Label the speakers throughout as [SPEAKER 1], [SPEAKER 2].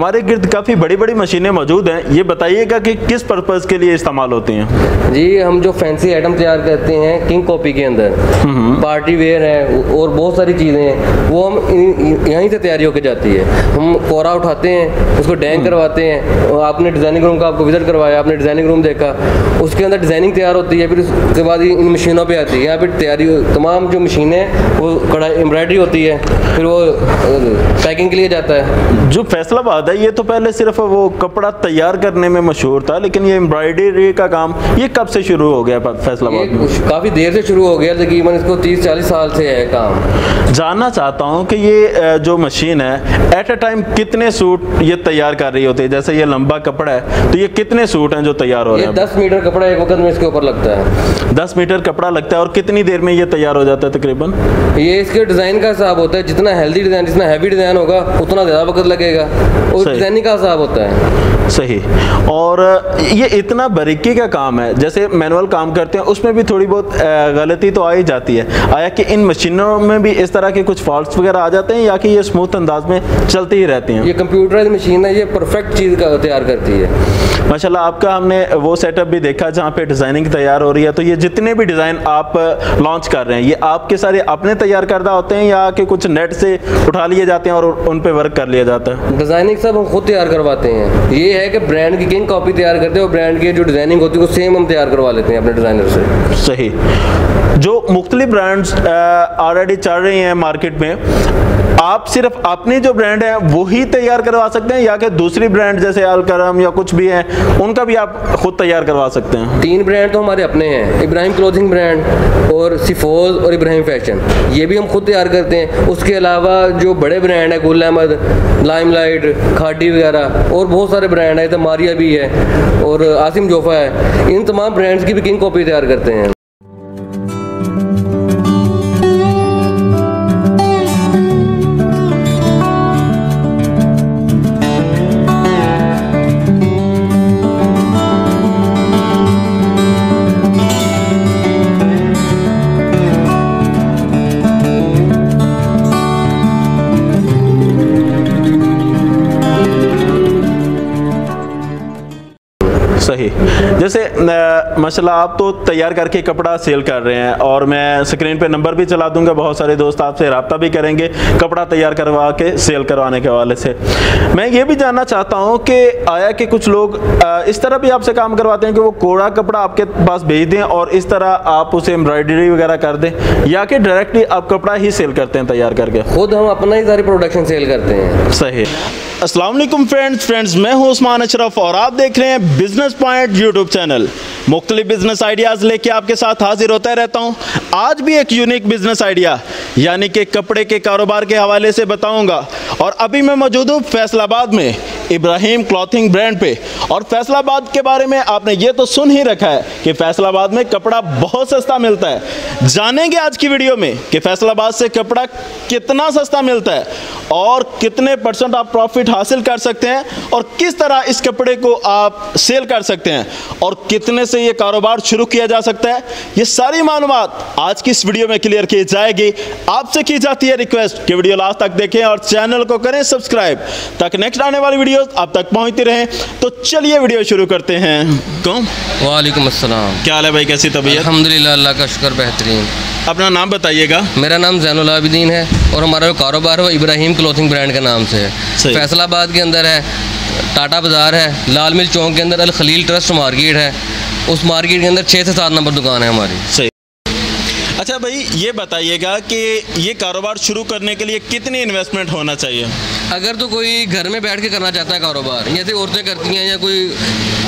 [SPEAKER 1] हमारे गिर्द काफ़ी बड़ी बड़ी मशीनें मौजूद हैं, ये बताइएगा कि किस पर्पज़ के लिए इस्तेमाल होती हैं?
[SPEAKER 2] जी, हम जो फैंसी आइटम तैयार करते हैं किंग कॉपी के अंदर, पार्टी वेयर है और बहुत सारी चीज़ें हैं, वो हम यहीं से तैयारी होकर जाती है। हम कोरा उठाते हैं, उसको डैंग करवाते हैं। आपने डिज़ाइनिंग रूम का आपको विजिट करवाया, आपने डिज़ाइनिंग रूम देखा, उसके अंदर डिज़ाइनिंग तैयार होती है, फिर उसके बाद इन मशीनों पे आती है। यहाँ पे तैयारी तमाम जो मशीनें वो कढ़ाई एम्ब्रॉयडरी होती है, फिर वो पैकिंग के लिए जाता है।
[SPEAKER 1] जो फैसलाबाद है ये तो पहले सिर्फ वो कपड़ा तैयार करने में मशहूर था, लेकिन ये एम्ब्रॉयडरी का काम ये कब से शुरू हो गया फैसलाबाद में?
[SPEAKER 2] काफ़ी देर से शुरू हो गया, तकरीबन इसको 30-40 साल से है काम।
[SPEAKER 1] जानना चाहता हूँ कि ये जो मशीन है एट अ टाइम कितने सूट ये तैयार कर रही होती है? जैसे ये लंबा कपड़ा है तो ये कितने सूट हैं जो तैयार हो रहे हैं?
[SPEAKER 2] 10 मीटर कपड़ा एक वक्त में इसके ऊपर लगता है।
[SPEAKER 1] 10 मीटर कपड़ा लगता है और कितनी देर में ये तैयार हो जाता है तकरीबन?
[SPEAKER 2] ये इसके डिज़ाइन का हिसाब होता है, जितना हेल्दी डिज़ाइन, जितना हैवी डिज़ाइन होगा उतना ज़्यादा वक्त लगेगा, और डिज़ाइनिंग का हिसाब होता है।
[SPEAKER 1] सही। और ये इतना बारीकी का काम है, जैसे मैनुअल काम करते हैं उसमें भी थोड़ी बहुत गलती तो आ ही जाती है। आया कि इन मशीनों में भी इस तरह के कुछ फॉल्ट्स वगैरह आ जाते हैं या कि ये स्मूथ अंदाज में चलती ही रहती हैं?
[SPEAKER 2] ये कंप्यूटराइज्ड मशीन है, ये परफेक्ट चीज़ का तैयार करती है।
[SPEAKER 1] माशाल्लाह, आपका हमने वो सेटअप भी देखा जहाँ पे डिज़ाइनिंग तैयार हो रही है। तो ये जितने भी डिज़ाइन आप लॉन्च कर रहे हैं ये आपके सारे अपने तैयार करदा होते हैं या कि कुछ नेट से उठा लिए जाते हैं और उन पे वर्क कर लिया जाता है?
[SPEAKER 2] डिज़ाइनिंग सब हम खुद तैयार करवाते हैं। ये है कि ब्रांड की किंग कॉपी तैयार करते हैं और ब्रांड की जो डिज़ाइनिंग होती है वो सेम हम तैयार करवा लेते हैं अपने डिज़ाइनर से।
[SPEAKER 1] सही। जो मुख्तलिफ ब्रांड्स ऑलरेडी चल रही हैं मार्केट में, आप सिर्फ अपनी जो ब्रांड है वही तैयार करवा सकते हैं या कि दूसरी ब्रांड जैसे अलकरम या कुछ भी है उनका भी आप खुद तैयार करवा सकते हैं? 3
[SPEAKER 2] ब्रांड तो हमारे अपने हैं, इब्राहिम क्लोथिंग ब्रांड और सिफोज और इब्राहिम फैशन, ये भी हम खुद तैयार करते हैं। उसके अलावा जो बड़े ब्रांड है गुल अहमद, लाइमलाइट, खाडी वगैरह और बहुत सारे ब्रांड है, तो मारिया भी है और आसिम जोफा है, इन तमाम ब्रांड्स की भी किंग कॉपी तैयार करते हैं।
[SPEAKER 1] सही। जैसे माशाल्लाह आप तो तैयार करके कपड़ा सेल कर रहे हैं और मैं स्क्रीन पे नंबर भी चला दूंगा, बहुत सारे दोस्त आपसे रब्ता भी करेंगे कपड़ा तैयार करवा के सेल करवाने के हवाले से। मैं ये भी जानना चाहता हूँ कि आया कि कुछ लोग इस तरह भी आपसे काम करवाते हैं कि वो कोरा कपड़ा आपके पास भेज दें और इस तरह आप उसे एम्ब्रॉयडरी वगैरह कर दें, या कि डायरेक्टली आप कपड़ा ही सेल करते हैं तैयार करके?
[SPEAKER 2] खुद हम अपना ही सारी प्रोडक्शन सेल करते हैं।
[SPEAKER 1] सही। अस्सलाम वालेकुम फ्रेंड्स, मैं हूं उस्मान अशरफ और आप देख रहे हैं बिजनेस पॉइंट यूट्यूब चैनल। मुख्तलिफ बिजनेस आइडियाज़ लेके आपके साथ हाजिर होता रहता हूं। आज भी एक यूनिक बिजनेस आइडिया यानी कि कपड़े के कारोबार के हवाले से बताऊंगा। और अभी मैं मौजूद हूँ फैसलाबाद में इब्राहिम क्लॉथिंग ब्रांड पे। और फैसलाबाद के बारे में आपने ये तो सुन ही रखा है कि फैसलाबाद में कपड़ा बहुत सस्ता मिलता है। जानेंगे आज की वीडियो में कि फैसलाबाद से कपड़ा कितना सस्ता मिलता है और कितने % आप प्रॉफिट हासिल कर सकते हैं और किस तरह इस कपड़े को आप सेल कर सकते हैं और कितने से ये कारोबार शुरू किया जा सकता है। ये सारी मालूमात आज की इस वीडियो में क्लियर की जाएगी। आपसे की जाती है रिक्वेस्ट कि वीडियो लास्ट तक देखें और चैनल को करें सब्सक्राइब ताकि नेक्स्ट आने वाली वीडियो आप तक पहुंचती रहें। तो चलिए वीडियो शुरू करते हैं।
[SPEAKER 2] वालेकुम अस्सलाम।
[SPEAKER 1] क्या हाल है भाई, कैसी तबीयत?
[SPEAKER 2] अल्हम्दुलिल्लाह, अल्लाह का शुक्र, बेहतरीन।
[SPEAKER 1] अपना नाम बताइएगा।
[SPEAKER 2] मेरा नाम ज़ैनुल आबिदीन है और हमारा जो कारोबार है वो इब्राहिम क्लॉथिंग ब्रांड के नाम से है। फैसलाबाद के अंदर है, टाटा बाज़ार है, लाल मिल चौक के अंदर अल खलील ट्रस्ट मार्केट है, उस मार्केट के अंदर 6 से 7 नंबर दुकान है हमारी। सही।
[SPEAKER 1] अच्छा भाई, ये बताइएगा कि ये कारोबार शुरू करने के लिए कितनी इन्वेस्टमेंट होना चाहिए?
[SPEAKER 2] अगर तो कोई घर में बैठ के करना चाहता है कारोबार, जैसे औरतें करती हैं या कोई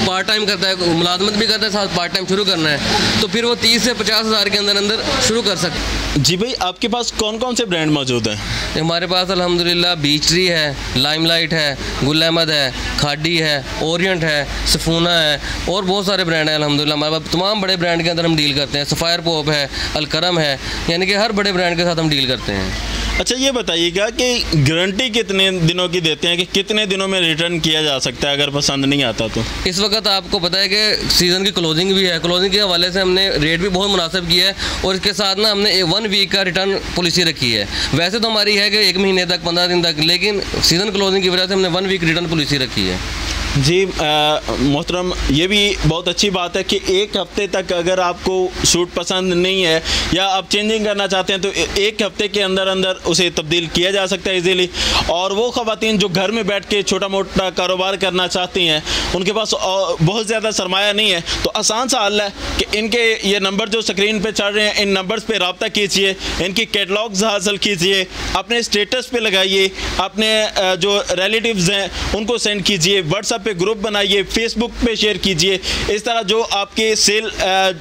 [SPEAKER 2] पार्ट टाइम करता है, मुलाजमत भी करता है, साथ पार्ट टाइम शुरू करना है, तो फिर वो 30 से 50 हज़ार के अंदर शुरू कर सकते हैं।
[SPEAKER 1] जी भाई, आपके पास कौन कौन से ब्रांड मौजूद हैं?
[SPEAKER 2] हमारे पास अल्हम्दुलिल्लाह बीच ट्री है, लाइमलाइट है, गुल अहमद है, खाडी है, ओरिएंट है, सफूना है और बहुत सारे ब्रांड हैं अल्हम्दुलिल्लाह। हमारे पास तमाम बड़े ब्रांड के अंदर हम डील करते हैं। सफ़ायर पॉप है, अलकरम है, यानी कि हर बड़े ब्रांड के साथ हम डील करते हैं।
[SPEAKER 1] अच्छा ये बताइएगा कि गारंटी कितने दिनों की देते हैं, कि कितने दिनों में रिटर्न किया जा सकता है अगर पसंद नहीं आता तो?
[SPEAKER 2] इस वक्त आपको पता है कि सीज़न की क्लोजिंग भी है, क्लोजिंग के हवाले से हमने रेट भी बहुत मुनासिब किया है और इसके साथ ना हमने 1 वीक का रिटर्न पॉलिसी रखी है। वैसे तो हमारी है कि 1 महीने तक, 15 दिन तक, लेकिन सीज़न क्लोजिंग की वजह से हमने 1 वीक रिटर्न पॉलिसी रखी है।
[SPEAKER 1] जी मोहतरम, ये भी बहुत अच्छी बात है कि 1 हफ्ते तक अगर आपको सूट पसंद नहीं है या आप चेंजिंग करना चाहते हैं तो 1 हफ्ते के अंदर अंदर उसे तब्दील किया जा सकता है इजीली। और वो ख़वातीन जो घर में बैठ के छोटा मोटा कारोबार करना चाहती हैं, उनके पास बहुत ज़्यादा सरमाया नहीं है, तो आसान सा हल है कि इनके ये नंबर जो स्क्रीन पे चल रहे हैं, इन नंबर्स पे रब्ता कीजिए, इनकी कैटलॉग्स हासिल कीजिए, अपने स्टेटस पे लगाइए, अपने जो रिलेटिव्स हैं उनको सेंड कीजिए, व्हाट्सएप पे ग्रुप बनाइए, फेसबुक पे शेयर कीजिए। इस तरह जो आपके सेल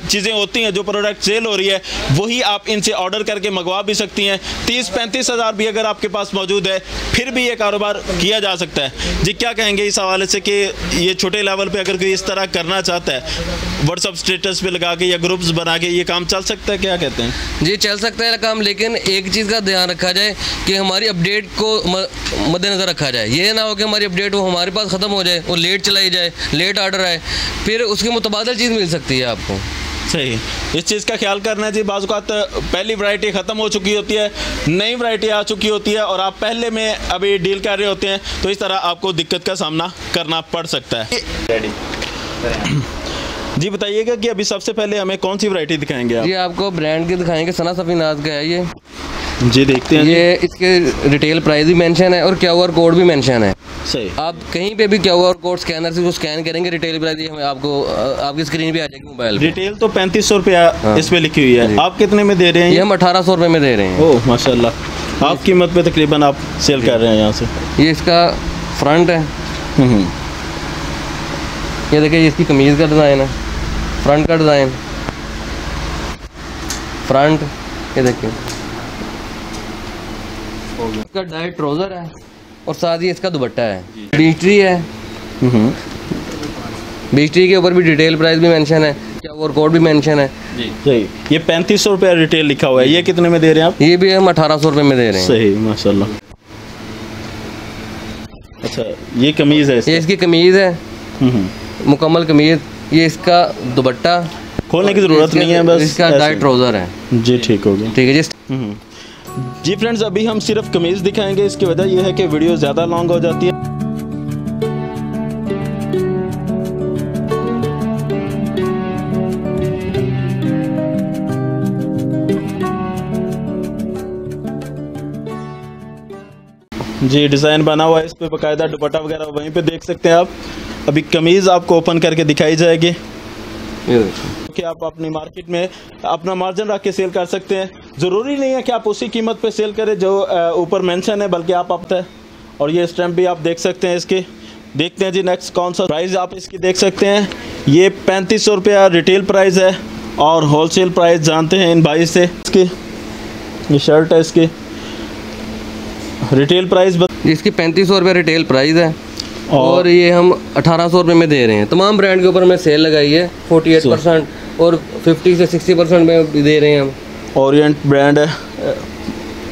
[SPEAKER 1] चीज़ें होती हैं, जो प्रोडक्ट सेल हो रही है, वही आप इनसे ऑर्डर करके मंगवा भी सकती हैं। 30-35 हज़ार भी अगर आपके पास मौजूद है, फिर भी ये कारोबार किया जा सकता है। जी क्या कहेंगे इस हवाले से कि ये छोटे लेवल पे अगर कोई इस तरह करना चाहता है, व्हाट्सअप स्टेटस पे लगा के या ग्रुप्स बना के, ये काम चल सकता है? क्या कहते हैं?
[SPEAKER 2] जी चल सकता है काम, लेकिन एक चीज़ का ध्यान रखा जाए कि हमारी अपडेट को मद्देनज़र रखा जाए। ये ना हो कि हमारी अपडेट वो हमारे पास ख़त्म हो जाए और लेट चलाई जाए, लेट ऑर्डर आए, फिर उसकी मुतबादल चीज़ मिल सकती है आपको।
[SPEAKER 1] सही, इस चीज़ का ख्याल करना चाहिए। बाज़ औक़ात पहली वैरायटी ख़त्म हो चुकी होती है, नई वैरायटी आ चुकी होती है और आप पहले में अभी डील कर रहे होते हैं, तो इस तरह आपको दिक्कत का सामना करना पड़ सकता है। जी बताइएगा कि अभी सबसे पहले हमें कौन सी वैरायटी दिखाएंगे आप?
[SPEAKER 2] जी आपको ब्रांड के दिखाएंगे, सना सफ़ीनाज का है ये।
[SPEAKER 1] जी देखते हैं।
[SPEAKER 2] ये इसके रिटेल प्राइस भी मेंशन है और QR कोड भी मेंशन है।
[SPEAKER 1] सही,
[SPEAKER 2] आप कहीं पे भी QR कोड स्कैनर से वो स्कैन करेंगे, रिटेल प्राइस हमें आपको आपकी स्क्रीन पे आ जाएगी मोबाइल पे।
[SPEAKER 1] रिटेल तो 3500 रुपया इस पे लिखी हुई है, आप कितने में दे रहे हैं?
[SPEAKER 2] ये हम 1800 रुपये में दे रहे हैं।
[SPEAKER 1] ओह माशाल्लाह, आप कीमत पे तकरीबन आप सेल कर रहे हैं यहाँ से।
[SPEAKER 2] ये इसका फ्रंट है, ये देखिए, ये इसकी कमीज़ का डिज़ाइन है, फ्रंट का डिज़ाइन, फ्रंट ये देखिए, इसका डाइट ट्राउज़र है और साथ ही इसका दुपट्टा है। बीस्ट्री है, बीस्ट्री के ऊपर भी डिटेल प्राइस भी मेंशन है, QR कोड भी मेंशन है।
[SPEAKER 1] जी सही, ये 3500 रुपया रिटेल लिखा हुआ है, ये कितने में दे रहे हैं आप?
[SPEAKER 2] ये भी हम 1800 रुपये में दे रहे हैं।
[SPEAKER 1] सही माशाल्लाह। अच्छा ये कमीज़ है,
[SPEAKER 2] ये इसकी कमीज़ है, मुकम्मल कमीज़। ये इसका दुपट्टा,
[SPEAKER 1] खोलने की ज़रूरत नहीं है, बस
[SPEAKER 2] इसका डाइट ट्राउज़र है।
[SPEAKER 1] जी ठीक हो गया,
[SPEAKER 2] ठीक है जी।
[SPEAKER 1] जी फ्रेंड्स, अभी हम सिर्फ कमीज़ दिखाएंगे, इसकी वजह यह है कि वीडियो ज़्यादा लॉन्ग हो जाती है। जी डिज़ाइन बना हुआ है, इस पे बाकायदा दुपट्टा वगैरह वहीं पे देख सकते हैं आप। अभी कमीज़ आपको ओपन करके दिखाई जाएगी कि आप अपनी मार्केट में अपना मार्जिन रख के सेल कर सकते हैं। ज़रूरी नहीं है कि आप उसी कीमत पे सेल करें जो ऊपर मेंशन है, बल्कि आप है। और ये स्टैम्प भी आप देख सकते हैं इसके। देखते हैं जी नेक्स्ट कौन सा प्राइस आप इसकी देख सकते हैं। ये 3500 रुपया रिटेल प्राइस है और होलसेल प्राइस जानते हैं इन भाई से। इसकी ये शर्ट है, इसकी रिटेल प्राइस
[SPEAKER 2] इसकी 3500 रुपये रिटेल प्राइस है और ये हम 1800 रुपये में दे रहे हैं। तमाम ब्रांड के ऊपर हमें सेल लगाई है 48% और 50 से 60% में भी दे रहे हैं हम।
[SPEAKER 1] ओरिएंट ब्रांड है,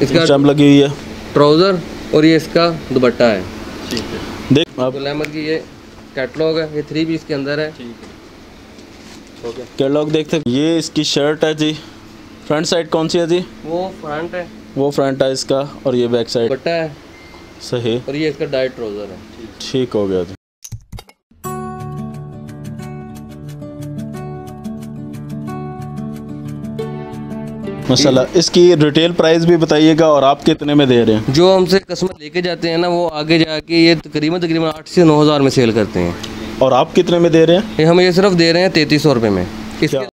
[SPEAKER 1] इसका स्टैम्प लगी हुई है,
[SPEAKER 2] ट्राउज़र और ये इसका दुपट्टा है।
[SPEAKER 1] ठीक है, देख आप
[SPEAKER 2] अहमद की ये कैटलॉग है, ये 3 पीस के अंदर है।
[SPEAKER 1] कैटलॉग देख सकते। ये इसकी शर्ट है जी, फ्रंट साइड कौन सी है जी?
[SPEAKER 2] वो फ्रंट है,
[SPEAKER 1] वो फ्रंट है इसका, और ये बैक साइड
[SPEAKER 2] दुपट्टा है।
[SPEAKER 1] सही,
[SPEAKER 2] और ये इसका डाइट ट्राउज़र है।
[SPEAKER 1] ठीक हो गया जी। माशाल्लाह, इसकी रिटेल प्राइस भी बताइएगा और आप कितने में दे रहे हैं? जो
[SPEAKER 2] हमसे कस्टमर लेके जाते हैं ना, वो आगे जाके ये तकरीबन 8 से 9 हज़ार में सेल करते हैं।
[SPEAKER 1] और आप कितने में दे रहे हैं?
[SPEAKER 2] हम ये सिर्फ दे रहे हैं 3300 रुपये में। इसके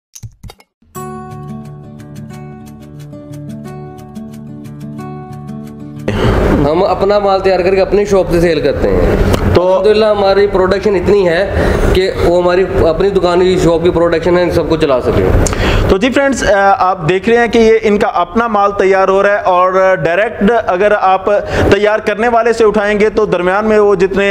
[SPEAKER 2] हम अपना माल तैयार करके अपनी शॉप से सेल करते हैं, तो अल्हम्दुलिल्लाह हमारी प्रोडक्शन इतनी है कि वो हमारी अपनी दुकान की शॉप की प्रोडक्शन है, सबको चला सके।
[SPEAKER 1] तो जी फ्रेंड्स, आप देख रहे हैं कि ये इनका अपना माल तैयार हो रहा है और डायरेक्ट अगर आप तैयार करने वाले से उठाएंगे तो दरमियान में वो जितने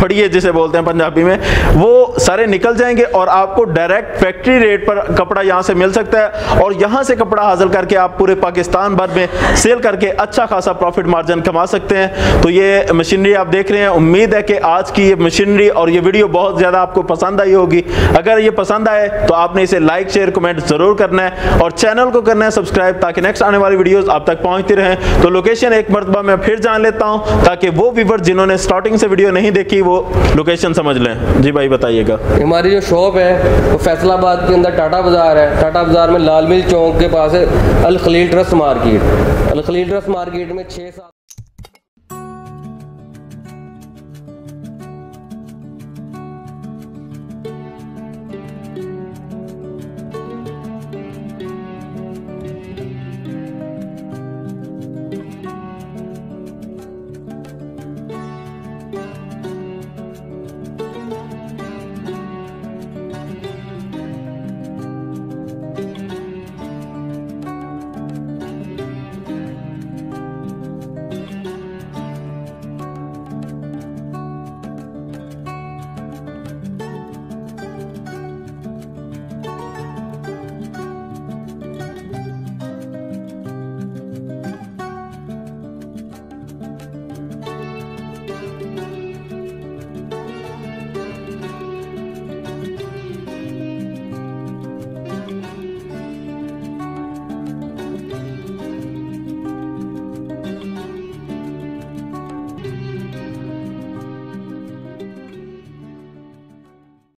[SPEAKER 1] फड़िए जिसे बोलते हैं पंजाबी में, वो सारे निकल जाएंगे और आपको डायरेक्ट फैक्ट्री रेट पर कपड़ा यहाँ से मिल सकता है और यहाँ से कपड़ा हासिल करके आप पूरे पाकिस्तान भर में सेल करके अच्छा खासा प्रॉफिट मार्जिन कमा सकते हैं। तो ये मशीनरी आप देख रहे हैं, उम्मीद है कि आज की ये मशीनरी और ये वीडियो बहुत ज़्यादा आपको पसंद आई होगी। अगर ये पसंद आए तो आपने इसे लाइक शेयर कमेंट ज़रूर करना है और चैनल को करना है सब्सक्राइब, ताकि नेक्स्ट आने वाली वीडियोस आप तक पहुंचती रहें। तो लोकेशन एक मरतबा मैं फिर जान लेता हूं ताकि वो व्यूअर जिन्होंने स्टार्टिंग से वीडियो नहीं देखी वो लोकेशन समझ लें। जी भाई बताइएगा।
[SPEAKER 2] हमारी जो शॉप है वो फैसलाबाद के अंदर टाटा बाज़ार है। टाटा बाज़ार में लाल मिल चौक के पास है अल खलील ट्रस्ट मार्केट। अल खलील ट्रस्ट मार्केट में 6-7